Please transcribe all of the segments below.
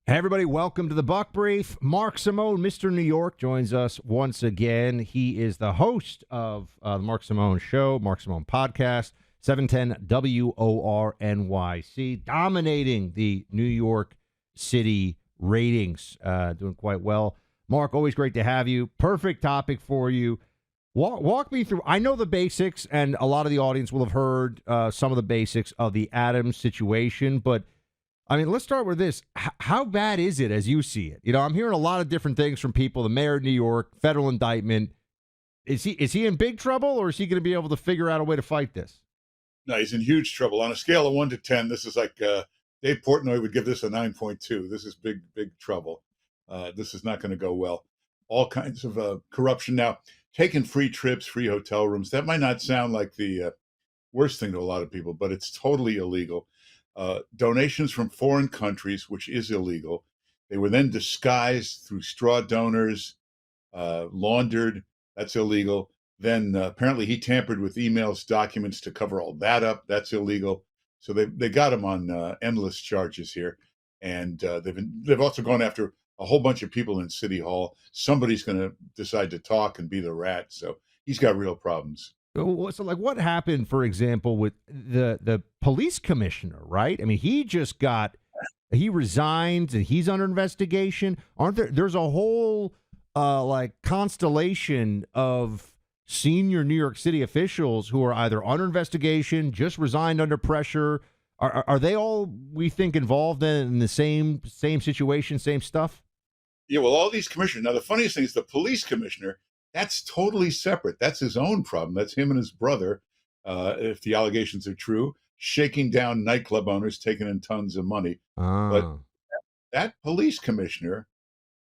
Hey everybody, welcome to the Buck Brief. Mark Simone, Mr. New York, joins us once again. He is the host of the Mark Simone Show, Mark Simone Podcast, 710 WORNYC, dominating the New York City ratings, doing quite well. Mark, always great to have you. Perfect topic for you. Walk me through. I know the basics, and a lot of the audience will have heard some of the basics of the Adams situation, but I mean, let's start with this. How bad is it as you see it? You know, I'm hearing a lot of different things from people. The mayor of New York, federal indictment. Is he in big trouble, or is he going to be able to figure out a way to fight this? No, he's in huge trouble. On a scale of 1 to 10, this is like Dave Portnoy would give this a 9.2. This is big trouble. This is not going to go well. All kinds of corruption. Now, taking free trips, free hotel rooms, that might not sound like the worst thing to a lot of people, but it's totally illegal. Donations from foreign countries, which is illegal. They were then disguised through straw donors, laundered. That's illegal. Then apparently he tampered with emails, documents to cover all that up. That's illegal. So they got him on endless charges here, and they've also gone after a whole bunch of people in City Hall. Somebody's going to decide to talk and be the rat. So he's got real problems. So, like, what happened, for example, with the police commissioner, right? I mean, he resigned, and he's under investigation. There's a whole, constellation of senior New York City officials who are either under investigation, just resigned under pressure. Are they all, we think, involved in the same situation, same stuff? Yeah, well, all these commissioners. Now, the funniest thing is the police commissioner. That's totally separate. That's his own problem. That's him and his brother, if the allegations are true, shaking down nightclub owners, taking in tons of money. But that police commissioner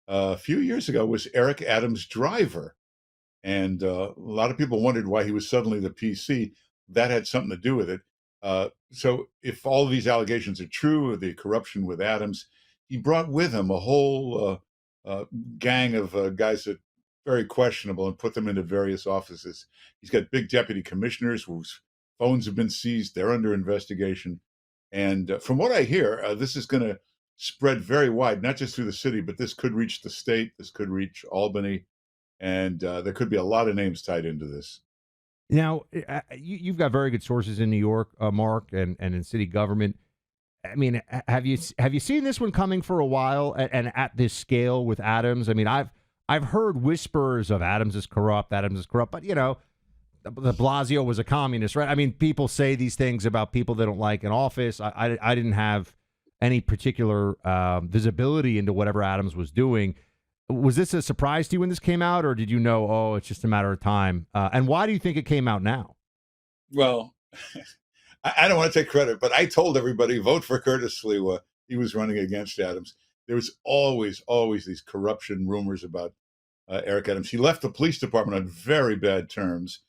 a few years ago was Eric Adams' driver. And a lot of people wondered why he was suddenly the PC. That had something to do with it. So if all of these allegations are true, of the corruption with Adams, he brought with him a whole gang of guys that very questionable, and put them into various offices. He's got big deputy commissioners whose phones have been seized. They're under investigation. And from what I hear, this is going to spread very wide, not just through the city, but this could reach the state. This could reach Albany. And there could be a lot of names tied into this. Now, you've got very good sources in New York, Mark, and in city government. I mean, have you seen this one coming for a while, and at this scale with Adams? I mean, I've heard whispers of Adams is corrupt, but, you know, de Blasio was a communist, right? I mean, people say these things about people they don't like in office. I didn't have any particular visibility into whatever Adams was doing. Was this a surprise to you when this came out, or did you know, oh, it's just a matter of time? And why do you think it came out now? Well, I don't want to take credit, but I told everybody, vote for Curtis Sliwa. He was running against Adams. There was always these corruption rumors about Eric Adams. He left the police department on very bad terms.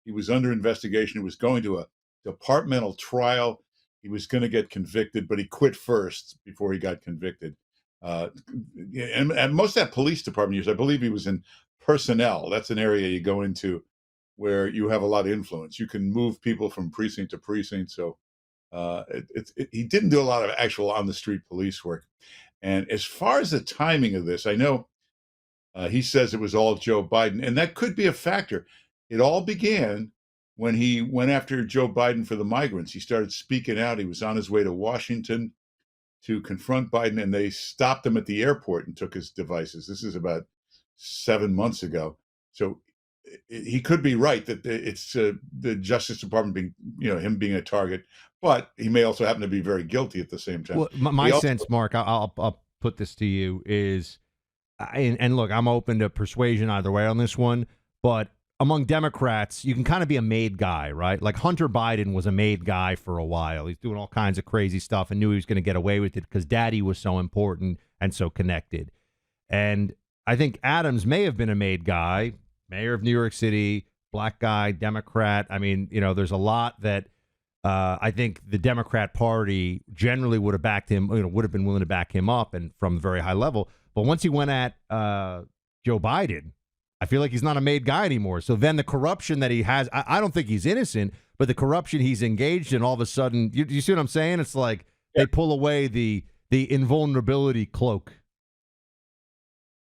He was under investigation. He was going to a departmental trial. He was going to get convicted, but he quit first before he got convicted. And most of that police department years, I believe he was in personnel. That's an area you go into where you have a lot of influence. You can move people from precinct to precinct. So he didn't do a lot of actual on-the-street police work. And as far as the timing of this, I know he says it was all Joe Biden, and that could be a factor. It all began when he went after Joe Biden for the migrants. He started speaking out. He was on his way to Washington to confront Biden, and they stopped him at the airport and took his devices. This is about 7 months ago. So he could be right that it's the Justice Department him being a target, but he may also happen to be very guilty at the same time. Well, my sense, Mark, I'll put this to you is, and look, I'm open to persuasion either way on this one, but among Democrats, you can kind of be a made guy, right? Like Hunter Biden was a made guy for a while. He's doing all kinds of crazy stuff and knew he was going to get away with it because daddy was so important and so connected. And I think Adams may have been a made guy, mayor of New York City, black guy, Democrat. I mean, there's a lot that I think the Democrat Party generally would have backed him, would have been willing to back him up and from a very high level. But once he went at Joe Biden, I feel like he's not a made guy anymore. So then the corruption that he has, I don't think he's innocent, but the corruption he's engaged in, all of a sudden, you see what I'm saying? It's like they pull away the the invulnerability cloak.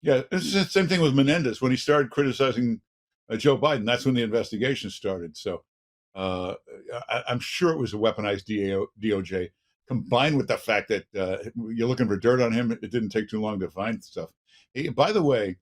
Yeah, it's the same thing with Menendez. When he started criticizing Joe Biden, that's when the investigation started. So I'm sure it was a weaponized DOJ, combined with the fact that you're looking for dirt on him. It didn't take too long to find stuff. Hey, by the way,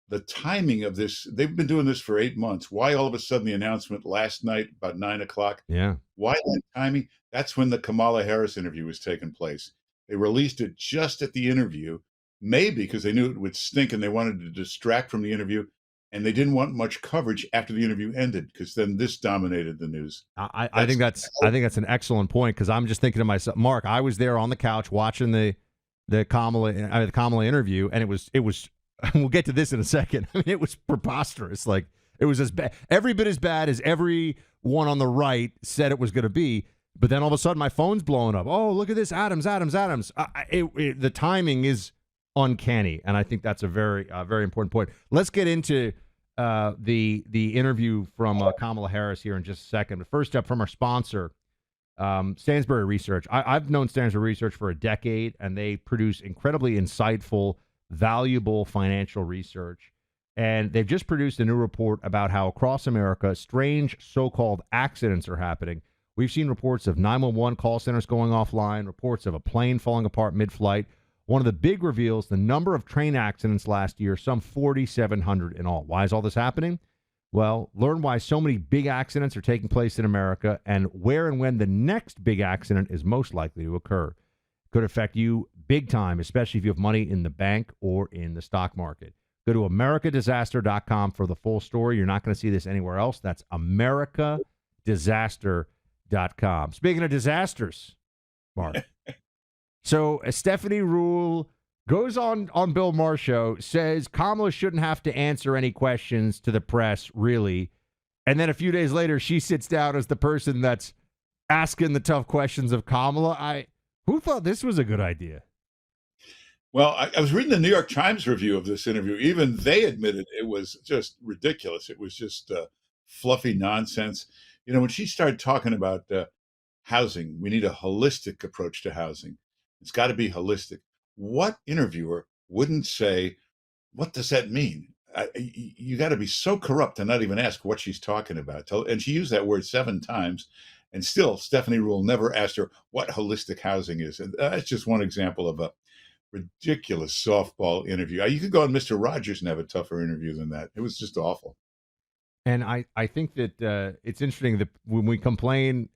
the timing of this, they've been doing this for 8 months. Why all of a sudden the announcement last night about 9 o'clock? Yeah. Why that timing? That's when the Kamala Harris interview was taking place. They released it just at the interview, maybe because they knew it would stink and they wanted to distract from the interview. And they didn't want much coverage after the interview ended, because then this dominated the news. I think that's an excellent point, because I'm just thinking to myself, Mark, I was there on the couch watching the Kamala interview, and it was we'll get to this in a second. I mean, it was preposterous. Like, it was every bit as bad as everyone on the right said it was going to be. But then all of a sudden, my phone's blowing up. Oh, look at this, Adams. The timing is uncanny, and I think that's a very important point. Let's get into the interview from Kamala Harris here in just a second. But first up, from our sponsor, Stansberry Research. I've known Stansberry Research for a decade, and they produce incredibly insightful, valuable financial research. And they've just produced a new report about how across America, strange so-called accidents are happening. We've seen reports of 911 call centers going offline, reports of a plane falling apart mid-flight. One of the big reveals, the number of train accidents last year, some 4,700 in all. Why is all this happening? Well, learn why so many big accidents are taking place in America and where and when the next big accident is most likely to occur. Could affect you big time, especially if you have money in the bank or in the stock market. Go to americadisaster.com for the full story. You're not going to see this anywhere else. That's americadisaster.com. Speaking of disasters, Mark. So Stephanie Ruhle goes on Bill Maher's show, says Kamala shouldn't have to answer any questions to the press, really. And then a few days later, she sits down as the person that's asking the tough questions of Kamala. Who thought this was a good idea? Well, I was reading the New York Times review of this interview. Even they admitted it was just ridiculous. It was just fluffy nonsense. You know, when she started talking about housing, we need a holistic approach to housing. It's got to be holistic. What interviewer wouldn't say, what does that mean? You got to be so corrupt to not even ask what she's talking about. And she used that word 7 times. And still, Stephanie Ruhle never asked her what holistic housing is. And that's just one example of a ridiculous softball interview. You could go on Mr. Rogers and have a tougher interview than that. It was just awful. And I think that it's interesting that when we complain,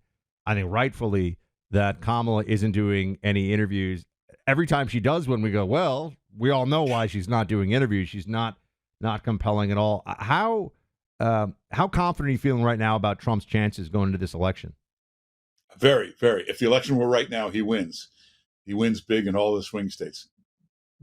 I think rightfully, that Kamala isn't doing any interviews, every time she does one, we go, well, we all know why she's not doing interviews. She's not compelling at all. How confident are you feeling right now about Trump's chances going into this election? Very, very. If the election were right now, he wins. He wins big in all the swing states.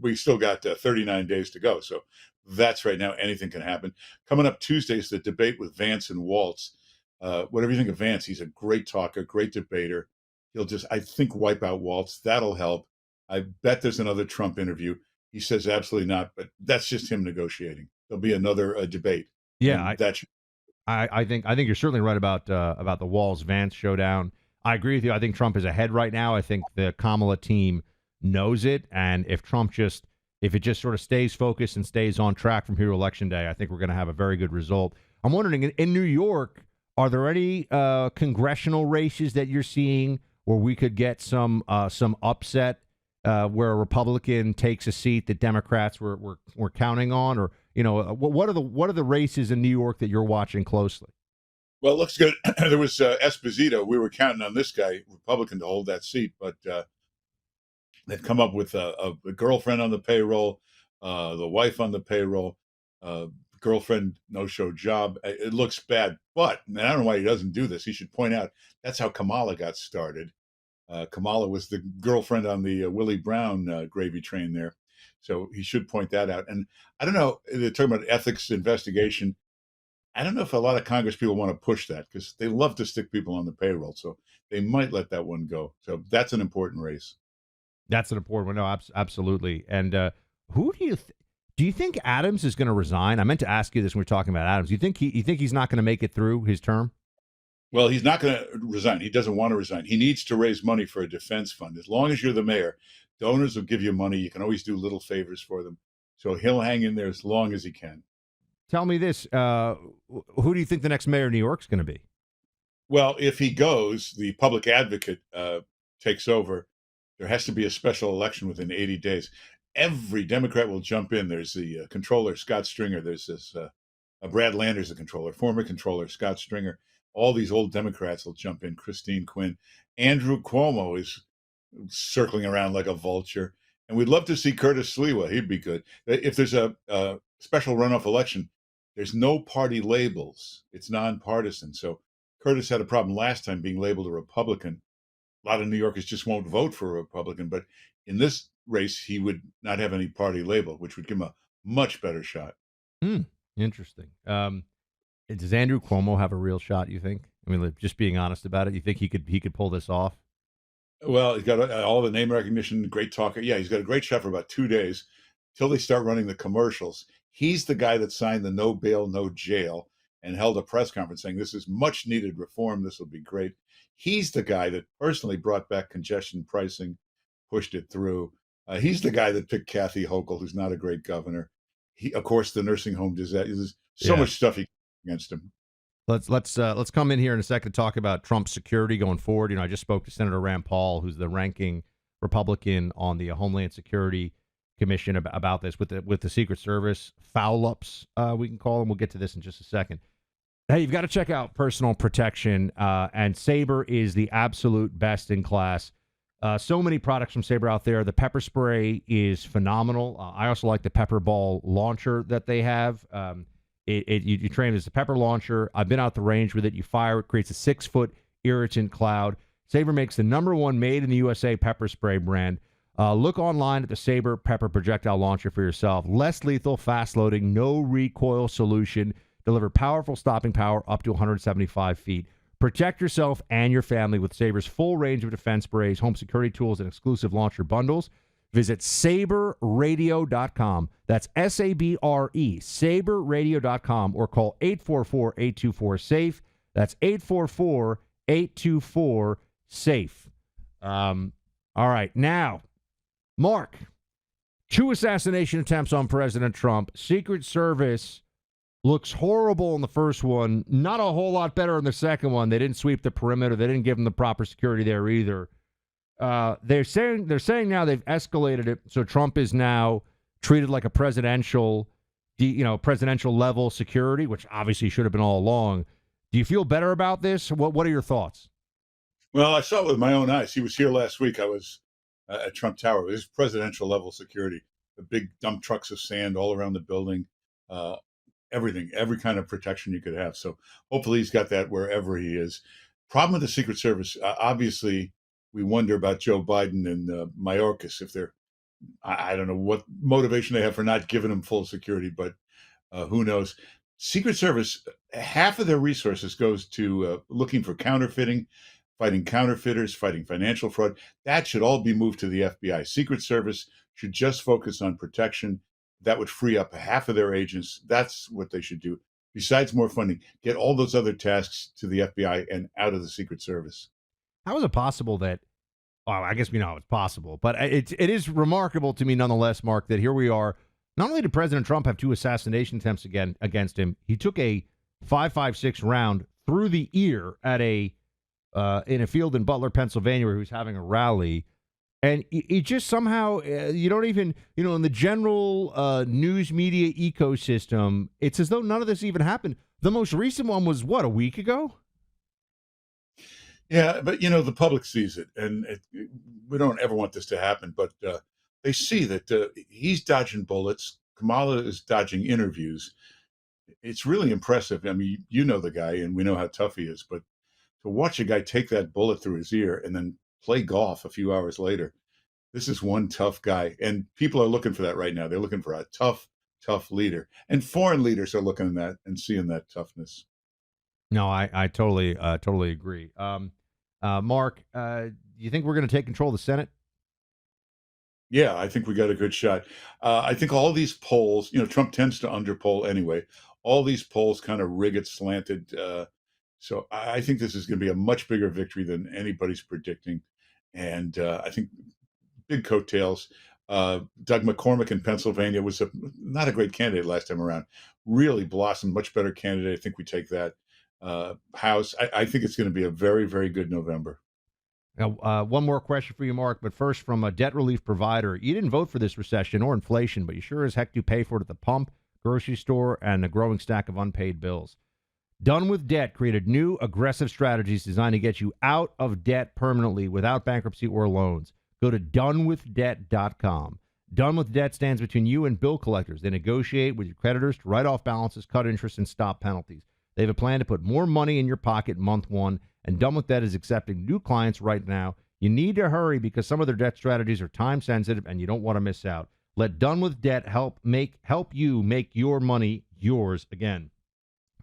We still got 39 days to go. So that's right now. Anything can happen. Coming up Tuesday is the debate with Vance and Waltz. Whatever you think of Vance, he's a great talker, great debater. He'll just, I think, wipe out Waltz. That'll help. I bet there's another Trump interview. He says absolutely not, but that's just him negotiating. There'll be another debate. Yeah, I think you're certainly right about the Walz-Vance showdown. I agree with you. I think Trump is ahead right now. I think the Kamala team knows it, and if it just sort of stays focused and stays on track from here to Election Day, I think we're going to have a very good result. I'm wondering, in New York, are there any congressional races that you're seeing where we could get some upset, where a Republican takes a seat that Democrats were counting on, or what are the races in New York that you're watching closely? Well, it looks good. There was Esposito. We were counting on this guy, Republican, to hold that seat, but they've come up with a girlfriend on the payroll, the wife on the payroll, girlfriend no-show job. It looks bad, but and I don't know why he doesn't do this. He should point out that's how Kamala got started. Kamala was the girlfriend on the Willie Brown gravy train there. So he should point that out. And I don't know, they're talking about ethics investigation. I don't know if a lot of Congress people want to push that because they love to stick people on the payroll. So they might let that one go. So that's an important race. That's an important one. No, absolutely. And who do you think Adams is going to resign? I meant to ask you this when we were talking about Adams. You think he's not going to make it through his term? Well, he's not going to resign. He doesn't want to resign. He needs to raise money for a defense fund. As long as you're the mayor, Donors will give you money. You can always do little favors for them. So he'll hang in there as long as he can. Tell me this: who do you think the next mayor of New York's going to be? Well, if he goes, the public advocate takes over. There has to be a special election within 80 days. Every Democrat will jump in. There's the controller, Scott Stringer. There's this Brad Lander's the controller, former controller, Scott Stringer. All these old Democrats will jump in. Christine Quinn. Andrew Cuomo is circling around like a vulture. And we'd love to see Curtis Sliwa. He'd be good. If there's a special runoff election, there's no party labels. It's nonpartisan. So Curtis had a problem last time being labeled a Republican. A lot of New Yorkers just won't vote for a Republican. But in this race, he would not have any party label, which would give him a much better shot. Interesting. Does Andrew Cuomo have a real shot, you think? I mean, just being honest about it, you think he could pull this off? Well, he's got all the name recognition, great talker. Yeah, he's got a great shot for about 2 days till they start running the commercials. He's the guy that signed the no bail, no jail and held a press conference saying this is much needed reform. This will be great. He's the guy that personally brought back congestion pricing, pushed it through. He's the guy that picked Kathy Hochul, who's not a great governor. He, of course, the nursing home disaster. There's so much stuff against him. Let's come in here in a second to talk about Trump's security going forward. I just spoke to Senator Rand Paul, who's the ranking Republican on the Homeland Security Commission, about this with the Secret Service foul ups, we can call them. We'll get to this in just a second. Hey, you've got to check out Personal Protection, and Sabre is the absolute best in class. So many products from Sabre out there. The pepper spray is phenomenal. I also like the pepper ball launcher that they have. You train it as a pepper launcher. I've been out the range with it. You fire, it creates a 6-foot irritant cloud. Sabre makes the #1 made in the USA pepper spray brand. Look online at the Sabre pepper projectile launcher for yourself. Less lethal, fast loading, no recoil solution. Deliver powerful stopping power up to 175 feet. Protect yourself and your family with Sabre's full range of defense sprays, home security tools, and exclusive launcher bundles. Visit SaberRadio.com. That's SABRE, SaberRadio.com, or call 844-824-SAFE. That's 844-824-SAFE. All right. Now, Mark, 2 assassination attempts on President Trump. Secret Service looks horrible in the first one. Not a whole lot better in the second one. They didn't sweep the perimeter. They didn't give him the proper security there either. They're saying now they've escalated it, so Trump is now treated like a presidential level security, which obviously should have been all along. Do you feel better about this? What are your thoughts? Well, I saw it with my own eyes. He was here last week. I was at Trump Tower. It was presidential level security. The big dump trucks of sand all around the building. Everything, every kind of protection you could have. So hopefully he's got that wherever he is. Problem with the Secret Service, obviously, we wonder about Joe Biden and Mayorkas, if they're, I don't know what motivation they have for not giving them full security, but who knows. Secret Service, half of their resources goes to looking for counterfeiting, fighting counterfeiters, fighting financial fraud. That should all be moved to the FBI. Secret Service should just focus on protection. That would free up half of their agents. That's what they should do. Besides more funding, get all those other tasks to the FBI and out of the Secret Service. How is it possible that, well, I guess we know it's possible, but it is remarkable to me nonetheless, Mark, that here we are. Not only did President Trump have 2 assassination attempts against him, he took a .556 round through the ear at in a field in Butler, Pennsylvania, where he was having a rally. And it just somehow, you don't even, in the general news media ecosystem, it's as though none of this even happened. The most recent one was, a week ago? Yeah, but, the public sees it, and we don't ever want this to happen, but they see that he's dodging bullets. Kamala is dodging interviews. It's really impressive. I mean, you know the guy, and we know how tough he is, but to watch a guy take that bullet through his ear and then play golf a few hours later, this is one tough guy. And people are looking for that right now. They're looking for a tough leader. And foreign leaders are looking at that and seeing that toughness. No, I totally agree. Mark, do you think we're going to take control of the Senate? Yeah, I think we got a good shot. I think all these polls, Trump tends to underpoll anyway. All these polls kind of rig it slanted. So I think this is going to be a much bigger victory than anybody's predicting. And I think big coattails. Doug McCormick in Pennsylvania was not a great candidate last time around. Really blossomed, much better candidate. I think we take that. House, I think it's going to be a very, very good November. Now, one more question for you, Mark, but first from a debt relief provider. You didn't vote for this recession or inflation, but you sure as heck do pay for it at the pump, grocery store, and a growing stack of unpaid bills. Done with Debt created new aggressive strategies designed to get you out of debt permanently without bankruptcy or loans. Go to donewithdebt.com. Done with Debt stands between you and bill collectors. They negotiate with your creditors to write off balances, cut interest, and stop penalties. They have a plan to put more money in your pocket month one, and Done with Debt is accepting new clients right now. You need to hurry because some of their debt strategies are time sensitive and you don't want to miss out. Let Done with Debt help you make your money yours again.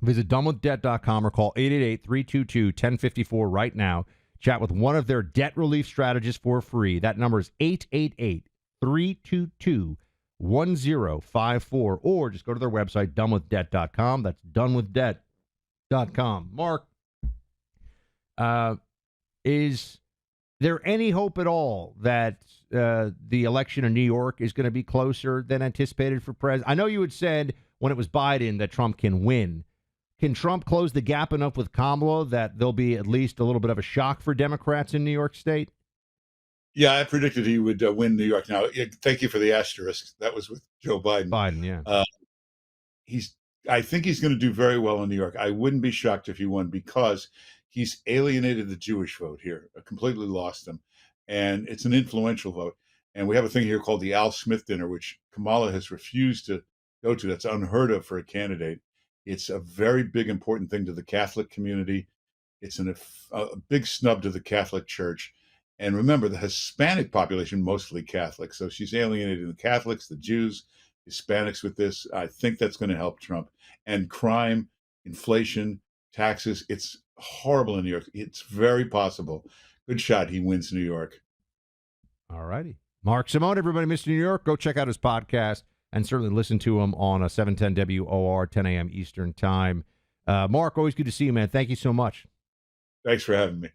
Visit donewithdebt.com or call 888-322-1054 right now. Chat with one of their debt relief strategists for free. That number is 888-322-1054, or just go to their website, donewithdebt.com. That's donewithdebt.com. Mark, is there any hope at all that the election in New York is going to be closer than anticipated for president? I know you had said when it was Biden that Trump can win. Can Trump close the gap enough with Kamala that there'll be at least a little bit of a shock for Democrats in New York State? Yeah, I predicted he would win New York. Now, thank you for the asterisk. That was with Joe Biden. Yeah. I think he's going to do very well in New York. I wouldn't be shocked if he won because he's alienated the Jewish vote here, completely lost them. And it's an influential vote. And we have a thing here called the Al Smith dinner, which Kamala has refused to go to. That's unheard of for a candidate. It's a very big, important thing to the Catholic community. It's a big snub to the Catholic Church. And remember, the Hispanic population, mostly Catholic. So she's alienating the Catholics, the Jews, Hispanics with this. I think that's going to help Trump. And crime, inflation, taxes, it's horrible in New York. It's very possible. Good shot he wins New York. All righty. Mark Simone, everybody, Mr. New York. Go check out his podcast and certainly listen to him on 710 WOR, 10 a.m. Eastern Time. Mark, always good to see you, man. Thank you so much. Thanks for having me.